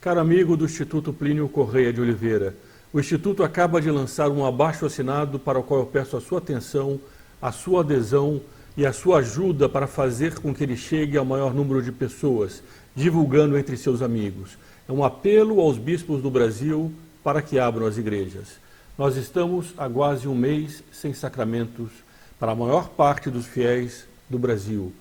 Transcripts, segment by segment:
Caro amigo do Instituto Plínio Correia de Oliveira, o Instituto acaba de lançar um abaixo-assinado para o qual eu peço a sua atenção, a sua adesão e a sua ajuda para fazer com que ele chegue ao maior número de pessoas, divulgando entre seus amigos. É um apelo aos bispos do Brasil para que abram as igrejas. Nós estamos há quase um mês sem sacramentos para a maior parte dos fiéis do Brasil.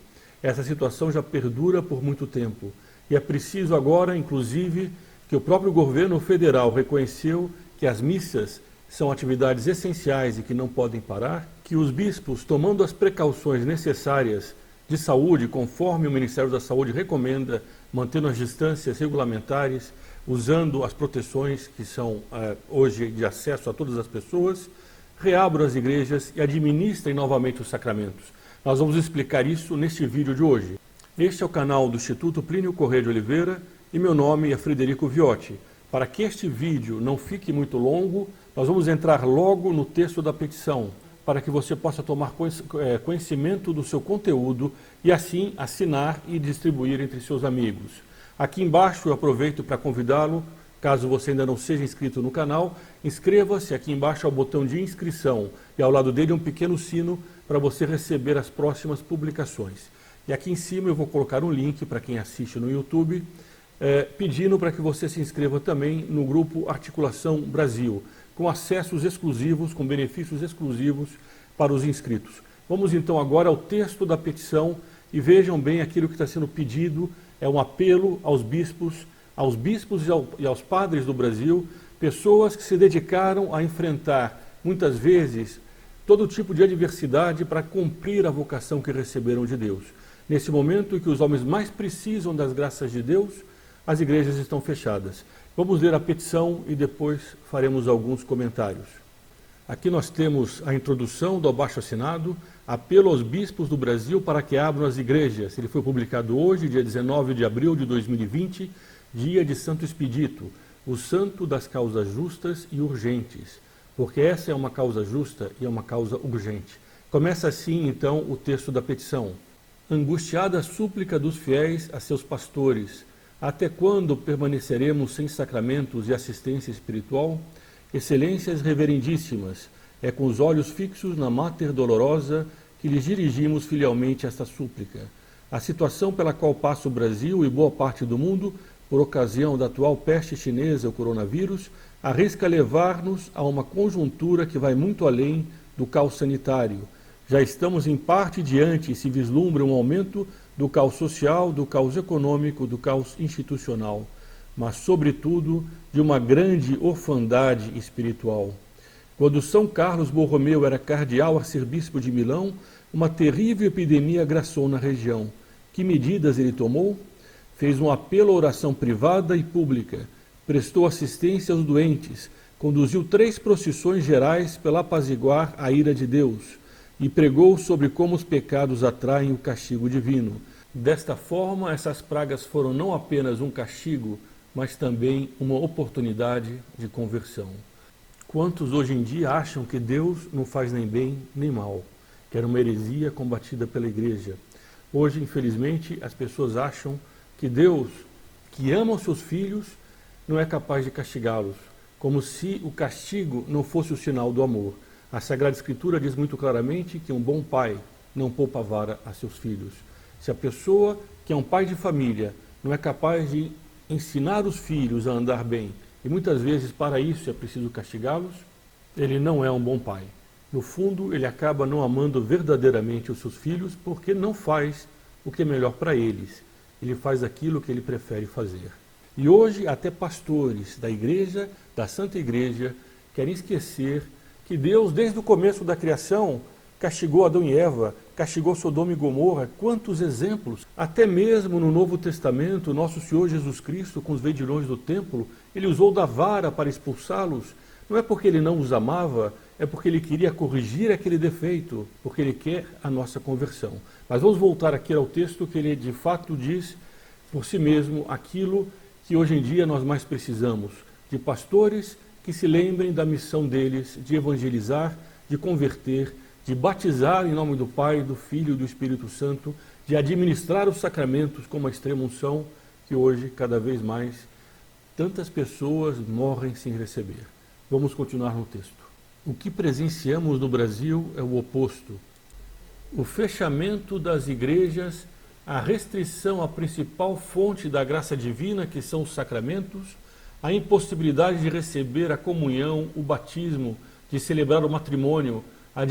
Essa situação já perdura por muito tempo. E é preciso agora, inclusive, que o próprio governo federal reconheceu que as missas são atividades essenciais e que não podem parar, que os bispos, tomando as precauções necessárias de saúde, conforme o Ministério da Saúde recomenda, mantendo as distâncias regulamentares, usando as proteções que são hoje de acesso a todas as pessoas, reabram as igrejas e administrem novamente os sacramentos. Nós vamos explicar isso neste vídeo de hoje. Este é o canal do Instituto Plínio Correia de Oliveira e meu nome é Frederico Viotti. Para que este vídeo não fique muito longo, nós vamos entrar logo no texto da petição, para que você possa tomar conhecimento do seu conteúdo e assim assinar e distribuir entre seus amigos. Aqui embaixo eu aproveito para convidá-lo, caso você ainda não seja inscrito no canal, inscreva-se, aqui embaixo é o botão de inscrição e ao lado dele um pequeno sino para você receber as próximas publicações. E aqui em cima eu vou colocar um link para quem assiste no YouTube, pedindo para que você se inscreva também no grupo Articulação Brasil, com acessos exclusivos, com benefícios exclusivos para os inscritos. Vamos então agora ao texto da petição e vejam bem aquilo que está sendo pedido. É um apelo aos bispos e aos padres do Brasil, pessoas que se dedicaram a enfrentar, muitas vezes, todo tipo de adversidade para cumprir a vocação que receberam de Deus. Nesse momento em que os homens mais precisam das graças de Deus, as igrejas estão fechadas. Vamos ler a petição e depois faremos alguns comentários. Aqui nós temos a introdução do abaixo-assinado, apelo aos bispos do Brasil para que abram as igrejas. Ele foi publicado hoje, dia 19 de abril de 2020, dia de Santo Expedito, o santo das causas justas e urgentes, porque essa é uma causa justa e é uma causa urgente. Começa assim, então, o texto da petição. Angustiada súplica dos fiéis a seus pastores, até quando permaneceremos sem sacramentos e assistência espiritual? Excelências reverendíssimas, é com os olhos fixos na Mater Dolorosa que lhes dirigimos filialmente esta súplica. A situação pela qual passa o Brasil e boa parte do mundo, por ocasião da atual peste chinesa, o coronavírus, arrisca levar-nos a uma conjuntura que vai muito além do caos sanitário. Já estamos em parte diante e se vislumbra um aumento do caos social, do caos econômico, do caos institucional, mas, sobretudo, de uma grande orfandade espiritual. Quando São Carlos Borromeu era cardeal arcebispo de Milão, uma terrível epidemia graçou na região. Que medidas ele tomou? Fez um apelo à oração privada e pública, prestou assistência aos doentes, conduziu 3 procissões gerais pela apaziguar a ira de Deus, e pregou sobre como os pecados atraem o castigo divino. Desta forma, essas pragas foram não apenas um castigo, mas também uma oportunidade de conversão. Quantos hoje em dia acham que Deus não faz nem bem nem mal, que era uma heresia combatida pela Igreja? Hoje, infelizmente, as pessoas acham que Deus, que ama os seus filhos, não é capaz de castigá-los, como se o castigo não fosse o sinal do amor. A Sagrada Escritura diz muito claramente que um bom pai não poupa a vara a seus filhos. Se a pessoa que é um pai de família não é capaz de ensinar os filhos a andar bem, e muitas vezes para isso é preciso castigá-los, ele não é um bom pai. No fundo, ele acaba não amando verdadeiramente os seus filhos porque não faz o que é melhor para eles. Ele faz aquilo que ele prefere fazer. E hoje até pastores da igreja, da Santa Igreja, querem esquecer que Deus, desde o começo da criação, castigou Adão e Eva, castigou Sodoma e Gomorra. Quantos exemplos! Até mesmo no Novo Testamento, nosso Senhor Jesus Cristo, com os vendilhões do templo, ele usou da vara para expulsá-los. Não é porque ele não os amava, é porque ele queria corrigir aquele defeito, porque ele quer a nossa conversão. Mas vamos voltar aqui ao texto que ele de fato diz por si mesmo aquilo que hoje em dia nós mais precisamos, de pastores que se lembrem da missão deles de evangelizar, de converter, de batizar em nome do Pai, do Filho e do Espírito Santo, de administrar os sacramentos como a extrema-unção, que hoje cada vez mais tantas pessoas morrem sem receber. Vamos continuar no texto. O que presenciamos no Brasil é o oposto. O fechamento das igrejas, a restrição à principal fonte da graça divina, que são os sacramentos, a impossibilidade de receber a comunhão, o batismo, de celebrar o matrimônio, a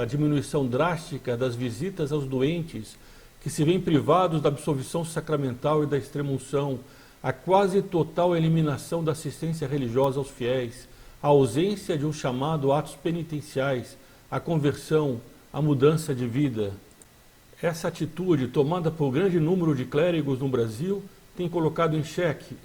diminuição drástica das visitas aos doentes, que se veem privados da absolvição sacramental e da extrema-unção, a quase total eliminação da assistência religiosa aos fiéis, a ausência de um chamado a atos penitenciais, a conversão, a mudança de vida. Essa atitude, tomada por grande número de clérigos no Brasil, tem colocado em xeque,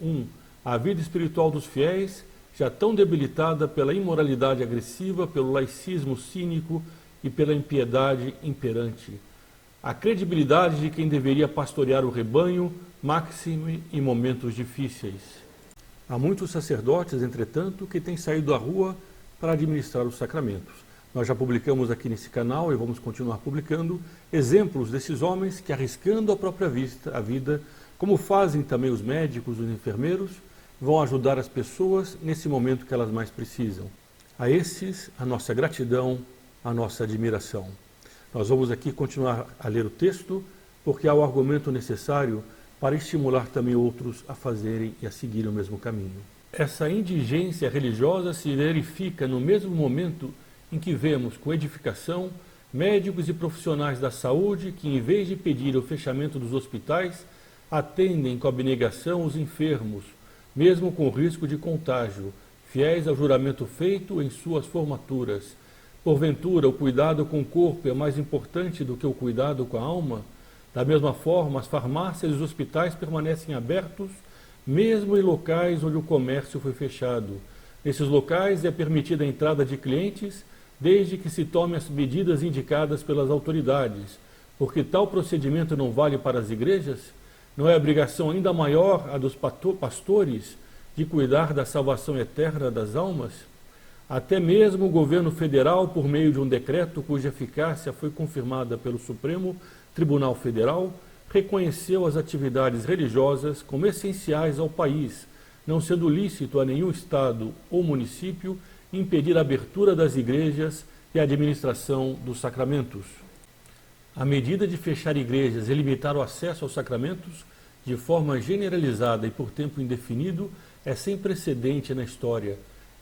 a vida espiritual dos fiéis, já tão debilitada pela imoralidade agressiva, pelo laicismo cínico e pela impiedade imperante. A credibilidade de quem deveria pastorear o rebanho, máxime em momentos difíceis. Há muitos sacerdotes, entretanto, que têm saído à rua para administrar os sacramentos. Nós já publicamos aqui nesse canal e vamos continuar publicando exemplos desses homens que, arriscando a própria vida, como fazem também os médicos, os enfermeiros, vão ajudar as pessoas nesse momento que elas mais precisam. A esses, a nossa gratidão, a nossa admiração. Nós vamos aqui continuar a ler o texto, porque há o argumento necessário para estimular também outros a fazerem e a seguirem o mesmo caminho. Essa indigência religiosa se verifica no mesmo momento em que vemos com edificação médicos e profissionais da saúde que, em vez de pedir o fechamento dos hospitais, atendem com abnegação os enfermos, mesmo com risco de contágio, fiéis ao juramento feito em suas formaturas. Porventura, o cuidado com o corpo é mais importante do que o cuidado com a alma? Da mesma forma, as farmácias e os hospitais permanecem abertos, mesmo em locais onde o comércio foi fechado. Nesses locais é permitida a entrada de clientes, desde que se tomem as medidas indicadas pelas autoridades, porque tal procedimento não vale para as igrejas? Não é obrigação ainda maior a dos pastores de cuidar da salvação eterna das almas? Até mesmo o governo federal, por meio de um decreto cuja eficácia foi confirmada pelo Supremo Tribunal Federal, reconheceu as atividades religiosas como essenciais ao país, não sendo lícito a nenhum estado ou município impedir a abertura das igrejas e a administração dos sacramentos. A medida de fechar igrejas e limitar o acesso aos sacramentos de forma generalizada e por tempo indefinido é sem precedente na história.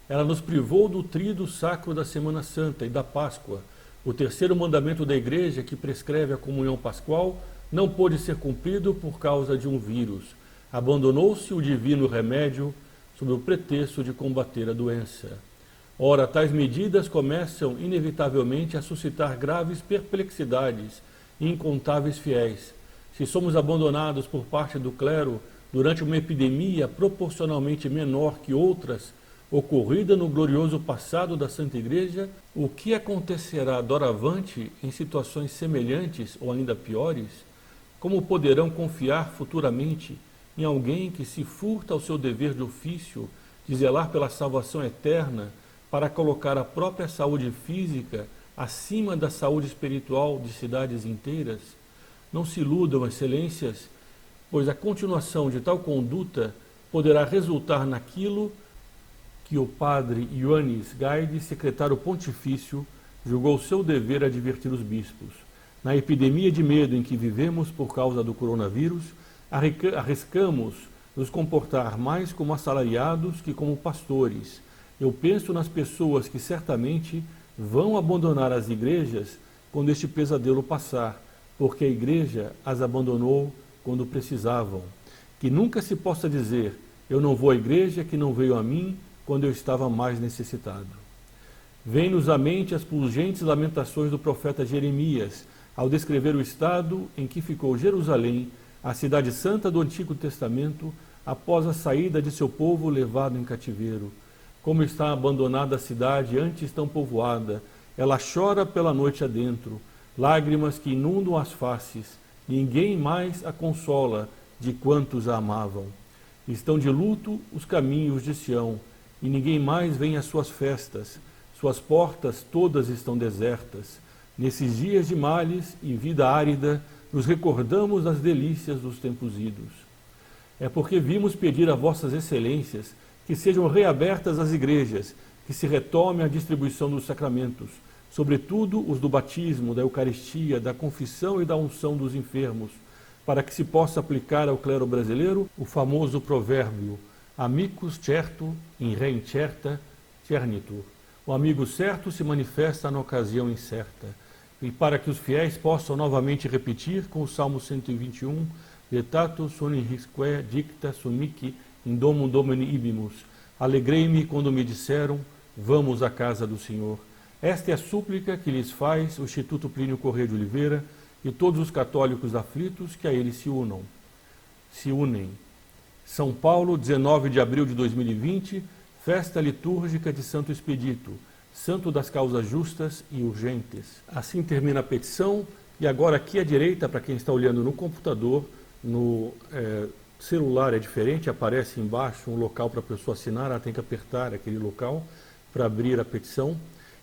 Ela nos privou do tríduo sacro da Semana Santa e da Páscoa. O terceiro mandamento da Igreja, que prescreve a comunhão pascual, não pôde ser cumprido por causa de um vírus. Abandonou-se o divino remédio sob o pretexto de combater a doença. Ora, tais medidas começam inevitavelmente a suscitar graves perplexidades e incontáveis fiéis. Se somos abandonados por parte do clero durante uma epidemia proporcionalmente menor que outras, ocorrida no glorioso passado da Santa Igreja, o que acontecerá doravante em situações semelhantes ou ainda piores? Como poderão confiar futuramente em alguém que se furta ao seu dever de ofício de zelar pela salvação eterna, para colocar a própria saúde física acima da saúde espiritual de cidades inteiras? Não se iludam, excelências, pois a continuação de tal conduta poderá resultar naquilo que o padre Ioannis Gaide, secretário pontifício, julgou seu dever advertir os bispos. Na epidemia de medo em que vivemos por causa do coronavírus, arriscamos nos comportar mais como assalariados que como pastores. Eu penso nas pessoas que certamente vão abandonar as igrejas quando este pesadelo passar, porque a igreja as abandonou quando precisavam. Que nunca se possa dizer, eu não vou à igreja que não veio a mim quando eu estava mais necessitado. Vêm-nos à mente as pungentes lamentações do profeta Jeremias, ao descrever o estado em que ficou Jerusalém, a cidade santa do Antigo Testamento, após a saída de seu povo levado em cativeiro. Como está abandonada a cidade antes tão povoada, ela chora pela noite adentro, lágrimas que inundam as faces, ninguém mais a consola de quantos a amavam. Estão de luto os caminhos de Sião, e ninguém mais vem às suas festas, suas portas todas estão desertas. Nesses dias de males e vida árida, nos recordamos das delícias dos tempos idos. É porque vimos pedir a vossas excelências que sejam reabertas as igrejas, que se retome a distribuição dos sacramentos, sobretudo os do batismo, da Eucaristia, da confissão e da unção dos enfermos, para que se possa aplicar ao clero brasileiro o famoso provérbio amicus certo in re incerta cernitur. O amigo certo se manifesta na ocasião incerta. E para que os fiéis possam novamente repetir com o Salmo 121, Detato suninrisque dicta sumici in domo Domini ibimus. Alegrei-me quando me disseram, vamos à casa do Senhor. Esta é a súplica que lhes faz o Instituto Plínio Corrêa de Oliveira e todos os católicos aflitos que a ele se unem. São Paulo, 19 de abril de 2020, festa litúrgica de Santo Expedito, santo das causas justas e urgentes. Assim termina a petição, e agora aqui à direita, para quem está olhando no computador, no celular é diferente, aparece embaixo um local para a pessoa assinar, ela tem que apertar aquele local para abrir a petição.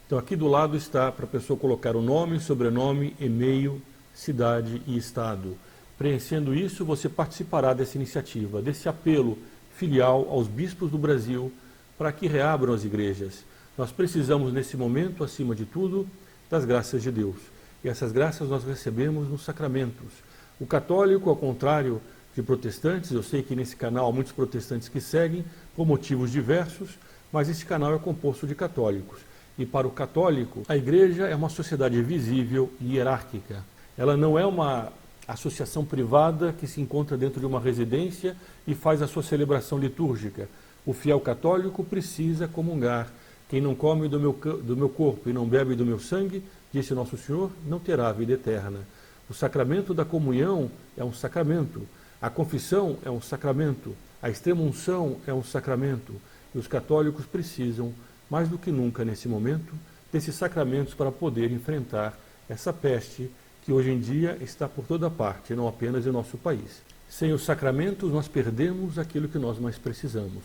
Então aqui do lado está para a pessoa colocar o nome, sobrenome, e-mail, cidade e estado. Preenchendo isso, você participará dessa iniciativa, desse apelo filial aos bispos do Brasil para que reabram as igrejas. Nós precisamos, nesse momento, acima de tudo, das graças de Deus. E essas graças nós recebemos nos sacramentos. O católico, ao contrário de protestantes, eu sei que nesse canal há muitos protestantes que seguem, por motivos diversos, mas esse canal é composto de católicos. E para o católico, a igreja é uma sociedade visível e hierárquica. Ela não é uma associação privada que se encontra dentro de uma residência e faz a sua celebração litúrgica. O fiel católico precisa comungar. Quem não come do meu corpo e não bebe do meu sangue, disse Nosso Senhor, não terá vida eterna. O sacramento da comunhão é um sacramento. A confissão é um sacramento. A extrema-unção é um sacramento. E os católicos precisam, mais do que nunca nesse momento, desses sacramentos para poder enfrentar essa peste que hoje em dia está por toda parte, não apenas em nosso país. Sem os sacramentos, nós perdemos aquilo que nós mais precisamos.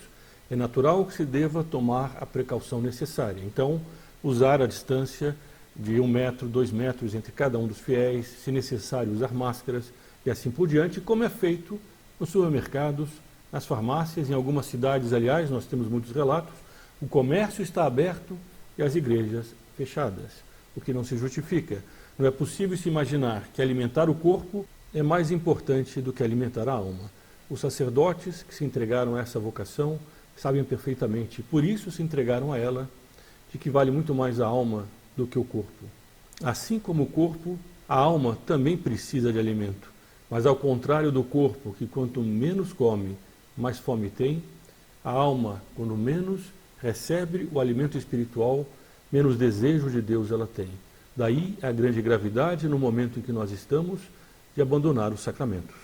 É natural que se deva tomar a precaução necessária. Então, usar a distância de 1 metro, 2 metros entre cada um dos fiéis, se necessário usar máscaras e assim por diante, como é feito nos supermercados, nas farmácias, em algumas cidades, aliás, nós temos muitos relatos, o comércio está aberto e as igrejas fechadas, o que não se justifica. Não é possível se imaginar que alimentar o corpo é mais importante do que alimentar a alma. Os sacerdotes que se entregaram a essa vocação sabem perfeitamente, por isso se entregaram a ela, de que vale muito mais a alma do que o corpo. Assim como o corpo, a alma também precisa de alimento, mas ao contrário do corpo, que quanto menos come, mais fome tem, a alma, quando menos recebe o alimento espiritual, menos desejo de Deus ela tem. Daí a grande gravidade no momento em que nós estamos de abandonar os sacramentos.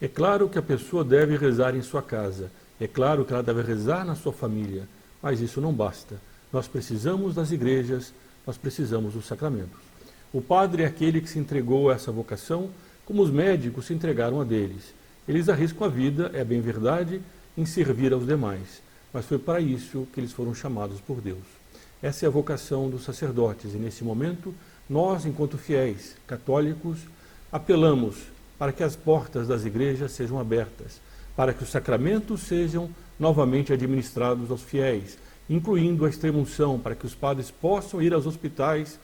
É claro que a pessoa deve rezar em sua casa, é claro que ela deve rezar na sua família, mas isso não basta. Nós precisamos das igrejas, nós precisamos dos sacramentos. O padre é aquele que se entregou a essa vocação, como os médicos se entregaram a deles. Eles arriscam a vida, é bem verdade, em servir aos demais, mas foi para isso que eles foram chamados por Deus. Essa é a vocação dos sacerdotes e, nesse momento, nós, enquanto fiéis católicos, apelamos para que as portas das igrejas sejam abertas, para que os sacramentos sejam novamente administrados aos fiéis, incluindo a extrema-unção, para que os padres possam ir aos hospitais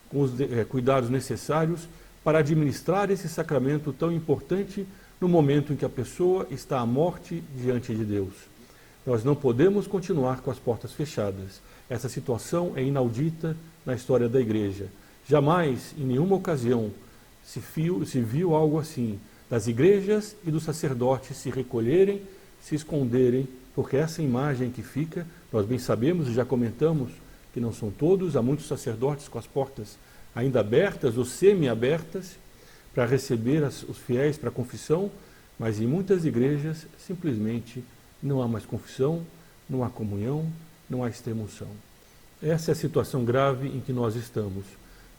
com os cuidados necessários para administrar esse sacramento tão importante no momento em que a pessoa está à morte diante de Deus. Nós não podemos continuar com as portas fechadas. Essa situação é inaudita na história da Igreja. Jamais, em nenhuma ocasião, se viu algo assim, das igrejas e dos sacerdotes se recolherem, se esconderem, porque essa imagem que fica, nós bem sabemos e já comentamos que não são todos, há muitos sacerdotes com as portas ainda abertas ou semi-abertas para receber os fiéis para a confissão, mas em muitas igrejas simplesmente não há mais confissão, não há comunhão, não há extrema-unção. Essa é a situação grave em que nós estamos.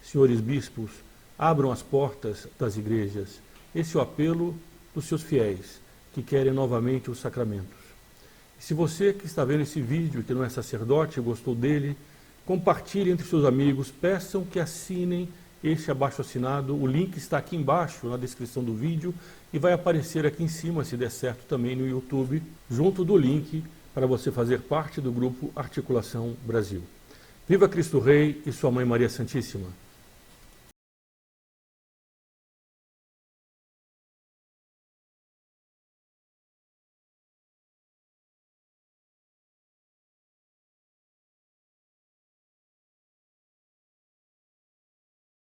Senhores bispos, abram as portas das igrejas. Esse é o apelo dos seus fiéis, que querem novamente os sacramentos. E se você que está vendo esse vídeo e que não é sacerdote, gostou dele, compartilhe entre seus amigos, peçam que assinem esse abaixo-assinado. O link está aqui embaixo na descrição do vídeo e vai aparecer aqui em cima, se der certo, também no YouTube, junto do link para você fazer parte do grupo Articulação Brasil. Viva Cristo Rei e sua Mãe Maria Santíssima!